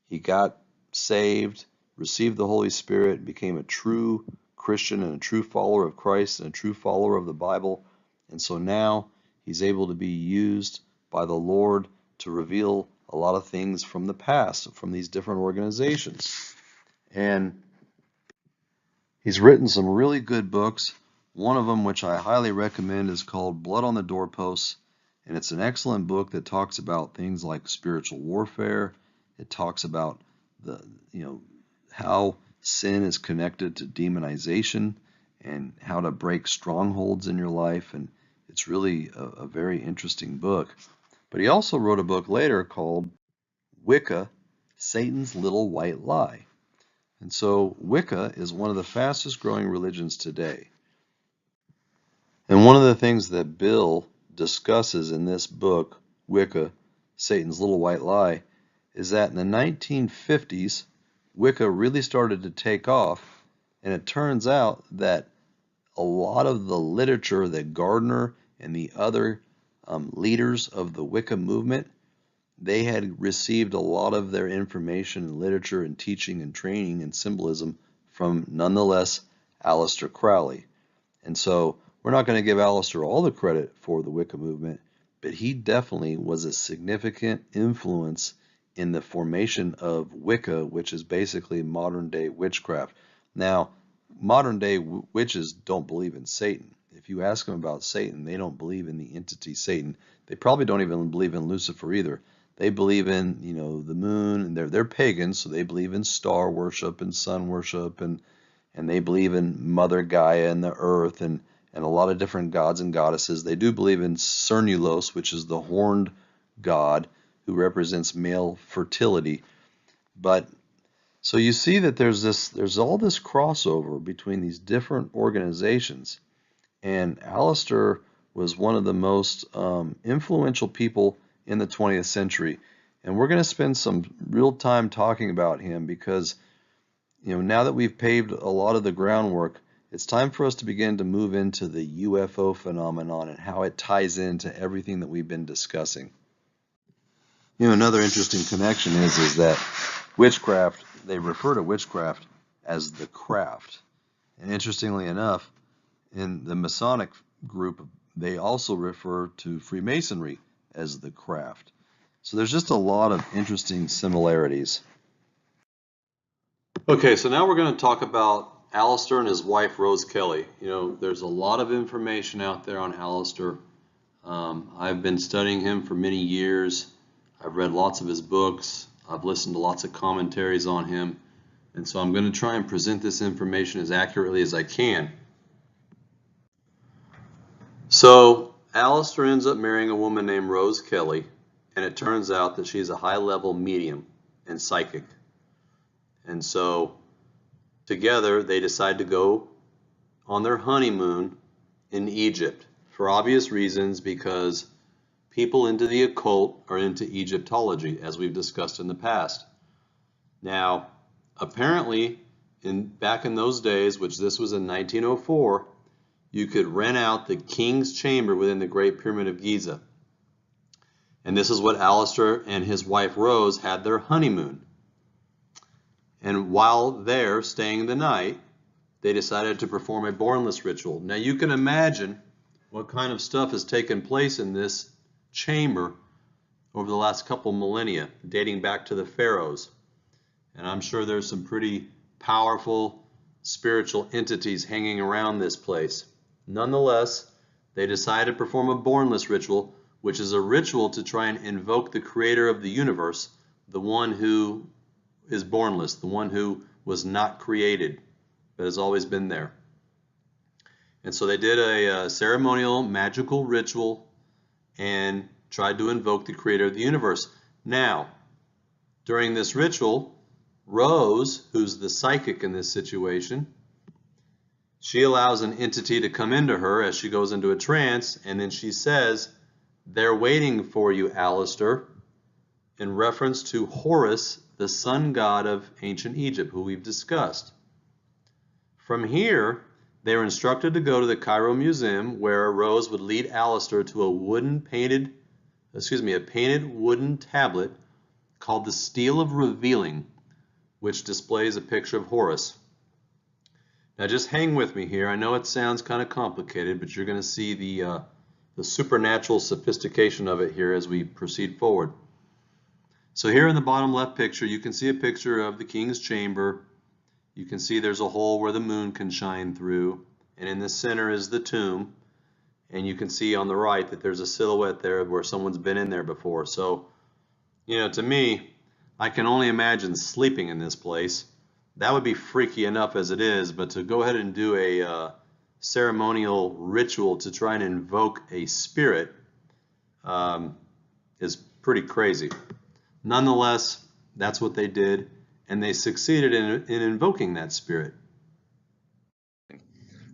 He got saved, received the Holy Spirit, became a true Christian and a true follower of Christ and a true follower of the Bible. And so now he's able to be used by the Lord to reveal a lot of things from the past, from these different organizations. And he's written some really good books. One of them, which I highly recommend, is called Blood on the Doorposts, and it's an excellent book that talks about things like spiritual warfare. It talks about how sin is connected to demonization and how to break strongholds in your life, and it's really a very interesting book. But he also wrote a book later called Wicca, Satan's Little White Lie. And so Wicca is one of the fastest growing religions today. And one of the things that Bill discusses in this book, Wicca, Satan's Little White Lie, is that in the 1950s, Wicca really started to take off, and it turns out that a lot of the literature that Gardner and the other leaders of the Wicca movement, they had received a lot of their information and literature and teaching and training and symbolism from, nonetheless, Aleister Crowley. And so we're not going to give Aleister all the credit for the Wicca movement, but he definitely was a significant influence in the formation of Wicca, which is basically modern day witchcraft. Now, modern day witches don't believe in Satan. If you ask them about Satan, they don't believe in the entity Satan. They probably don't even believe in Lucifer either. They believe in, the moon, and they're pagans, so they believe in star worship and sun worship, and they believe in Mother Gaia and the earth, and a lot of different gods and goddesses. They do believe in Cernulos, which is the horned god who represents male fertility. But so you see that there's all this crossover between these different organizations, and Aleister was one of the most influential people in the 20th century. And we're going to spend some real time talking about him because, now that we've paved a lot of the groundwork, it's time for us to begin to move into the UFO phenomenon and how it ties into everything that we've been discussing. Another interesting connection is that witchcraft, they refer to witchcraft as the craft. And interestingly enough, in the Masonic group, they also refer to Freemasonry as the craft. So there's just a lot of interesting similarities. Okay, so now we're going to talk about Aleister and his wife Rose Kelly. There's a lot of information out there on Aleister. I've been studying him for many years. I've read lots of his books. I've listened to lots of commentaries on him. And so I'm going to try and present this information as accurately as I can. So Aleister ends up marrying a woman named Rose Kelly, and it turns out that she's a high-level medium and psychic. And so together they decide to go on their honeymoon in Egypt for obvious reasons, because people into the occult are into Egyptology, as we've discussed in the past. Now, apparently, back in those days, which this was in 1904, you could rent out the king's chamber within the Great Pyramid of Giza. And this is what Aleister and his wife Rose had their honeymoon. And while there, staying the night, they decided to perform a bornless ritual. Now you can imagine what kind of stuff has taken place in this chamber over the last couple millennia, dating back to the pharaohs. And I'm sure there's some pretty powerful spiritual entities hanging around this place. Nonetheless, they decided to perform a bornless ritual, which is a ritual to try and invoke the creator of the universe, the one who is bornless, the one who was not created, but has always been there. And so they did a ceremonial magical ritual and tried to invoke the creator of the universe. Now, during this ritual, Rose, who's the psychic in this situation, she allows an entity to come into her as she goes into a trance, and then she says, "They're waiting for you, Aleister," in reference to Horus, the sun god of ancient Egypt, who we've discussed. From here, they were instructed to go to the Cairo Museum, where Rose would lead Aleister to a painted wooden tablet called the Stele of Revealing, which displays a picture of Horus. Now just hang with me here. I know it sounds kind of complicated, but you're going to see the supernatural sophistication of it here as we proceed forward. So here in the bottom left picture, you can see a picture of the king's chamber. You can see there's a hole where the moon can shine through, and in the center is the tomb. And you can see on the right that there's a silhouette there where someone's been in there before. So, to me, I can only imagine sleeping in this place. That would be freaky enough as it is, but to go ahead and do a ceremonial ritual to try and invoke a spirit is pretty crazy. Nonetheless, that's what they did, and they succeeded in invoking that spirit.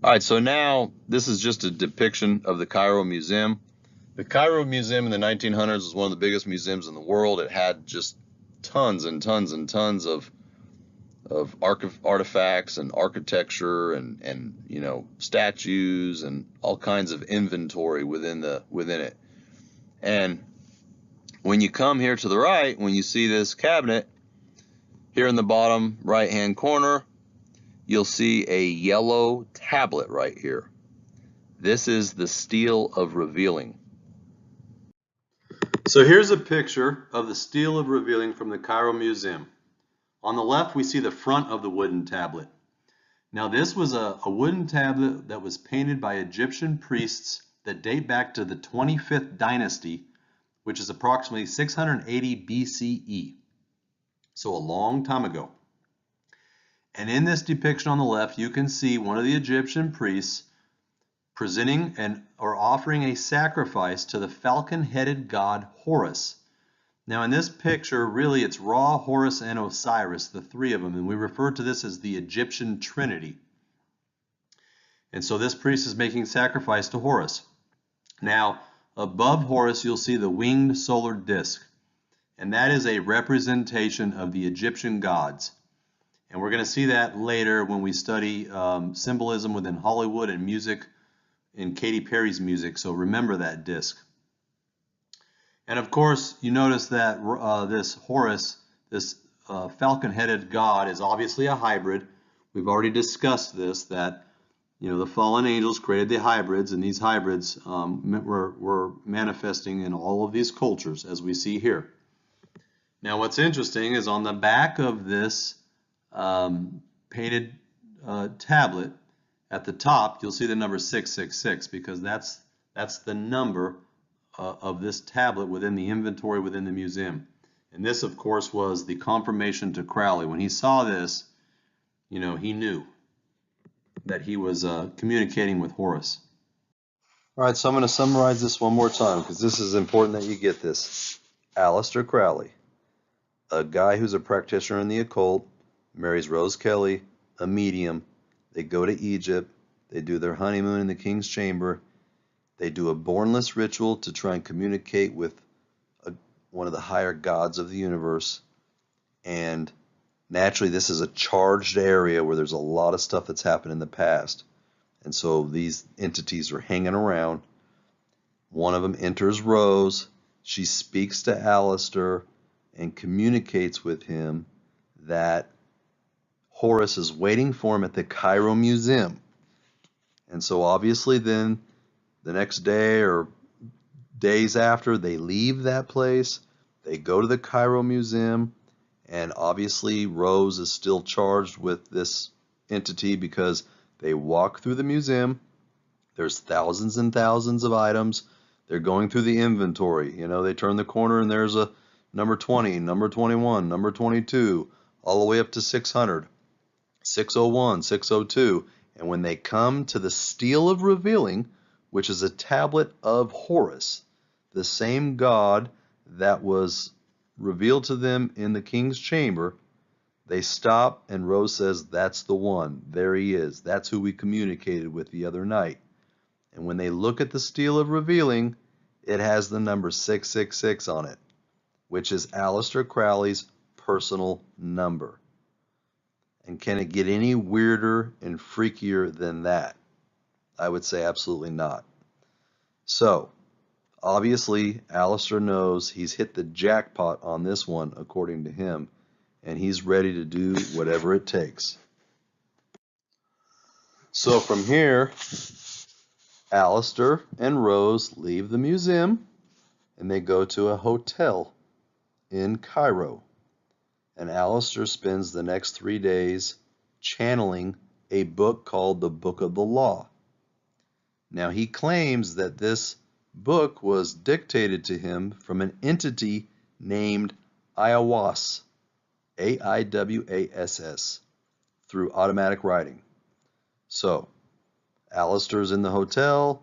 All right, so now this is just a depiction of the Cairo Museum. The Cairo Museum in the 1900s was one of the biggest museums in the world. It had just tons and tons and tons of artifacts and architecture and statues and all kinds of inventory within it. And When you come here to the right, when you see this cabinet, here in the bottom right-hand corner, you'll see a yellow tablet right here. This is the Stele of Revealing. So here's a picture of the Stele of Revealing from the Cairo Museum. On the left, we see the front of the wooden tablet. Now, this was a wooden tablet that was painted by Egyptian priests that date back to the 25th dynasty, which is approximately 680 BCE. So a long time ago. And in this depiction on the left, you can see one of the Egyptian priests presenting or offering a sacrifice to the falcon-headed god Horus. Now in this picture, really it's Ra, Horus, and Osiris, the three of them, and we refer to this as the Egyptian Trinity. And so this priest is making sacrifice to Horus. Now above Horus, you'll see the winged solar disk, and that is a representation of the Egyptian gods. And we're going to see that later when we study symbolism within Hollywood and music, in Katy Perry's music, so remember that disc. And of course, you notice that this Horus, this falcon-headed god, is obviously a hybrid. We've already discussed this, that the fallen angels created the hybrids, and these hybrids were manifesting in all of these cultures, as we see here. Now, what's interesting is on the back of this painted tablet, at the top, you'll see the number 666, because that's the number of this tablet within the inventory within the museum. And this, of course, was the confirmation to Crowley. When he saw this, he knew that he was communicating with Horus. All right, so I'm going to summarize this one more time, because this is important that you get this. Aleister Crowley, a guy who's a practitioner in the occult, marries Rose Kelly, a medium. They go to Egypt, they do their honeymoon in the king's chamber, they do a bornless ritual to try and communicate with one of the higher gods of the universe, and naturally this is a charged area where there's a lot of stuff that's happened in the past, and so these entities are hanging around. One of them enters Rose, she speaks to Aleister and communicates with him that Horus is waiting for him at the Cairo Museum. And so obviously then the next day or days after, they leave that place, they go to the Cairo Museum, and obviously Rose is still charged with this entity because they walk through the museum. There's thousands and thousands of items. They're going through the inventory. They turn the corner and there's a number 20, number 21, number 22, all the way up to 600. 601, 602, and when they come to the Stele of Revealing, which is a tablet of Horus, the same god that was revealed to them in the king's chamber, they stop and Rose says, "That's the one, there he is, that's who we communicated with the other night." And when they look at the Stele of Revealing, it has the number 666 on it, which is Aleister Crowley's personal number. And can it get any weirder and freakier than that? I would say absolutely not. So, obviously, Aleister knows he's hit the jackpot on this one, according to him, and he's ready to do whatever it takes. So from here, Aleister and Rose leave the museum, and they go to a hotel in Cairo. And Aleister spends the next 3 days channeling a book called the Book of the Law. Now he claims that this book was dictated to him from an entity named Aiwass, A-I-W-A-S-S, through automatic writing. So Aleister's in the hotel,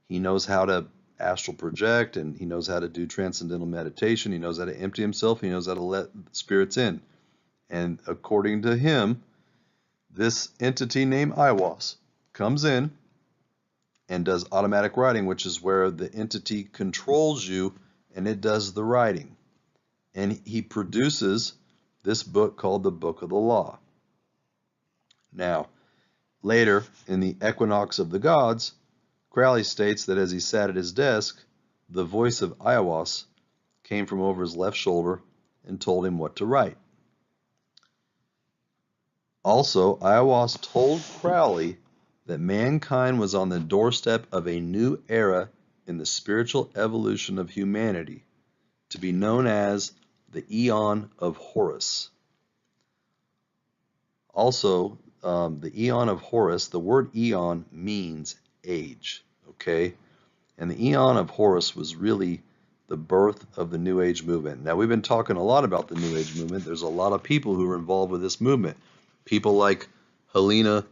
he knows how to astral project, and he knows how to do transcendental meditation, he knows how to empty himself, he knows how to let spirits in. And according to him, this entity named Aiwass comes in and does automatic writing, which is where the entity controls you and it does the writing. And he produces this book called the Book of the Law. Now, later in the Equinox of the Gods, Crowley states that as he sat at his desk, the voice of Aiwass came from over his left shoulder and told him what to write. Also, Aiwass told Crowley that mankind was on the doorstep of a new era in the spiritual evolution of humanity, to be known as the Eon of Horus. Also, the Eon of Horus, the word eon means age, okay? And the Eon of Horus was really the birth of the New Age movement. Now, we've been talking a lot about the New Age movement. There's a lot of people who are involved with this movement. People like Helena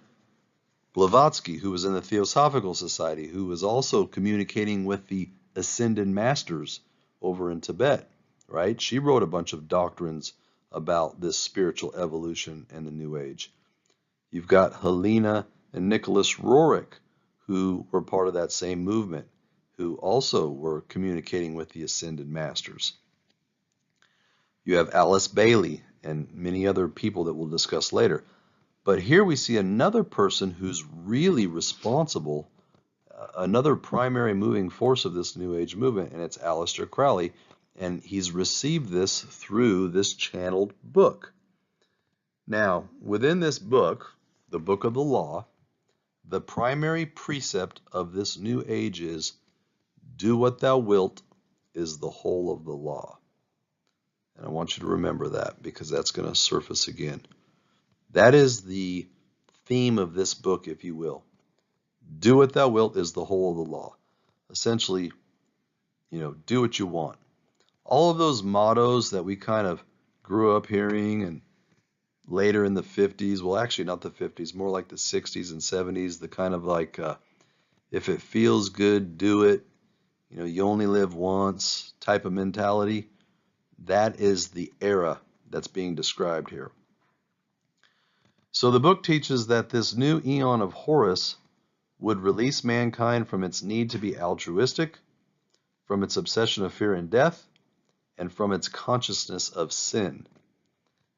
Blavatsky, who was in the Theosophical Society, who was also communicating with the Ascended Masters over in Tibet, right? She wrote a bunch of doctrines about this spiritual evolution and the New Age. You've got Helena and Nicholas Roerich, who were part of that same movement, who also were communicating with the Ascended Masters. You have Alice Bailey and many other people that we'll discuss later. But here we see another person who's really responsible, another primary moving force of this New Age movement, and it's Aleister Crowley, and he's received this through this channeled book. Now, within this book, the Book of the Law, the primary precept of this New Age is, do what thou wilt is the whole of the law. And I want you to remember that, because that's going to surface again. That is the theme of this book, if you will. Do what thou wilt is the whole of the law. Essentially, do what you want. All of those mottos that we kind of grew up hearing and later in the 50s, well, actually not the 50s, more like the 60s and 70s, the kind of like, if it feels good, do it. You only live once type of mentality. That is the era that's being described here. So the book teaches that this new Eon of Horus would release mankind from its need to be altruistic, from its obsession of fear and death, and from its consciousness of sin.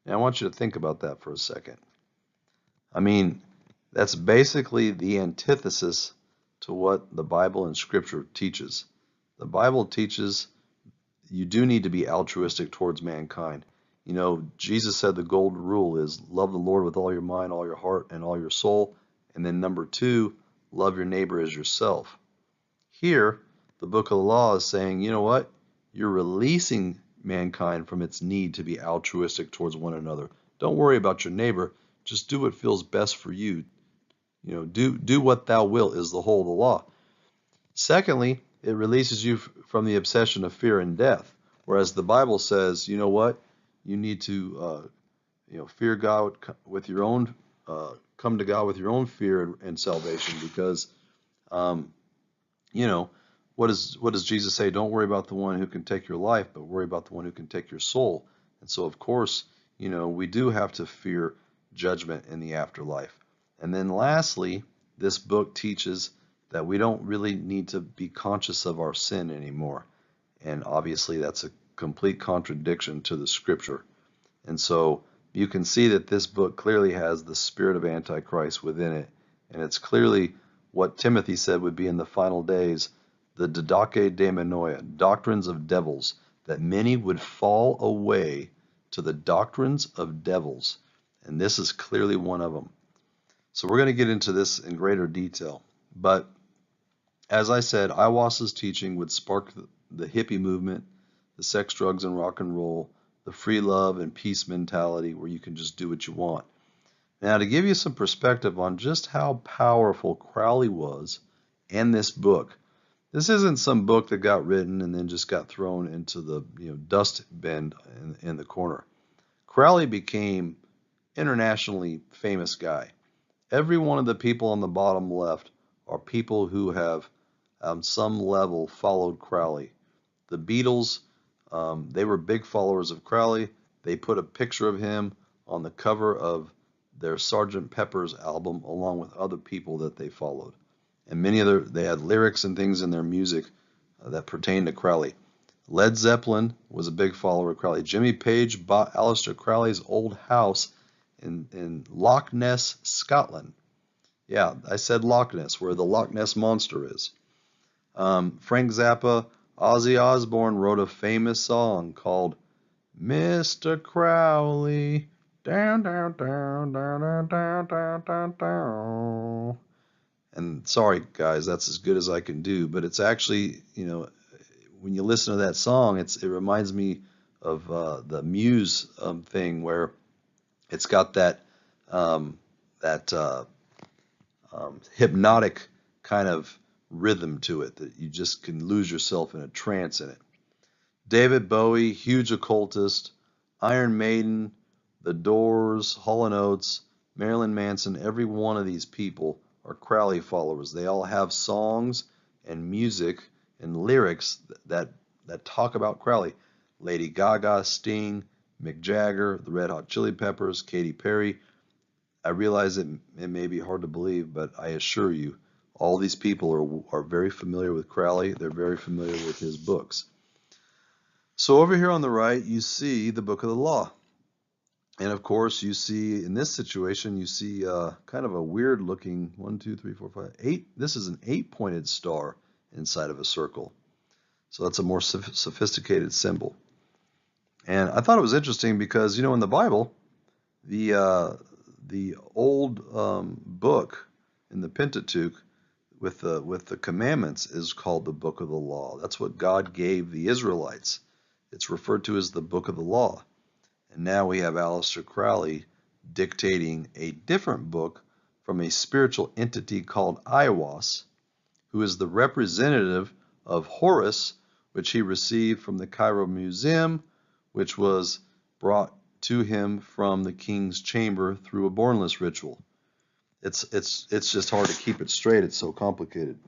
Now I want you to think about that for a second. I mean, that's basically the antithesis to what the Bible and Scripture teaches. The Bible teaches you do need to be altruistic towards mankind. Jesus said the golden rule is love the Lord with all your mind, all your heart, and all your soul. And then number 2, love your neighbor as yourself. Here, the Book of the Law is saying, you know what? You're releasing mankind from its need to be altruistic towards one another. Don't worry about your neighbor. Just do what feels best for you. Do what thou wilt is the whole of the law. Secondly, it releases you from the obsession of fear and death. Whereas the Bible says, you know what? You need to, fear God with your own, come to God with your own fear and salvation, because, what does Jesus say? Don't worry about the one who can take your life, but worry about the one who can take your soul. And so, of course, we do have to fear judgment in the afterlife. And then lastly, this book teaches that we don't really need to be conscious of our sin anymore. And obviously that's a complete contradiction to the Scripture. And so you can see that this book clearly has the spirit of Antichrist within it. And it's clearly what Timothy said would be in the final days, the didache daimonia, doctrines of devils, that many would fall away to the doctrines of devils. And this is clearly one of them. So we're going to get into this in greater detail. But as I said, Aiwass's teaching would spark the hippie movement, the sex, drugs, and rock and roll, the free love and peace mentality where you can just do what you want. Now, to give you some perspective on just how powerful Crowley was and this book, this isn't some book that got written and then just got thrown into the dust bin in the corner. Crowley became internationally famous guy. Every one of the people on the bottom left are people who have on some level followed Crowley. The Beatles, they were big followers of Crowley. They put a picture of him on the cover of their Sgt. Pepper's album along with other people that they followed. And they had lyrics and things in their music that pertained to Crowley. Led Zeppelin was a big follower of Crowley. Jimmy Page bought Aleister Crowley's old house in Loch Ness, Scotland. Yeah, I said Loch Ness, where the Loch Ness Monster is. Frank Zappa Ozzy Osbourne wrote a famous song called Mr. Crowley. Down, down, down, down, down, down, down, down, down. And sorry, guys, that's as good as I can do, but it's actually, when you listen to that song, it reminds me of the Muse thing where it's got um, that hypnotic kind of rhythm to it that you just can lose yourself in a trance in it. David Bowie, huge occultist, Iron Maiden, The Doors, Hall & Oates, Marilyn Manson, every one of these people are Crowley followers. They all have songs and music and lyrics that talk about Crowley. Lady Gaga, Sting, Mick Jagger, the Red Hot Chili Peppers, Katy Perry. I realize it may be hard to believe, but I assure you, all these people are very familiar with Crowley. They're very familiar with his books. So over here on the right, you see the Book of the Law. And of course, you see, in this situation, you see kind of a weird looking 1, 2, 3, 4, 5, 8. This is an 8-pointed star inside of a circle. So that's a more sophisticated symbol. And I thought it was interesting because, in the Bible, the old book in the Pentateuch with the commandments is called the Book of the Law. That's what God gave the Israelites. It's referred to as the Book of the Law. And now we have Aleister Crowley dictating a different book from a spiritual entity called Aiwass, who is the representative of Horus, which he received from the Cairo Museum, which was brought to him from the king's chamber through a bornless ritual. It's just hard to keep it straight. It's so complicated.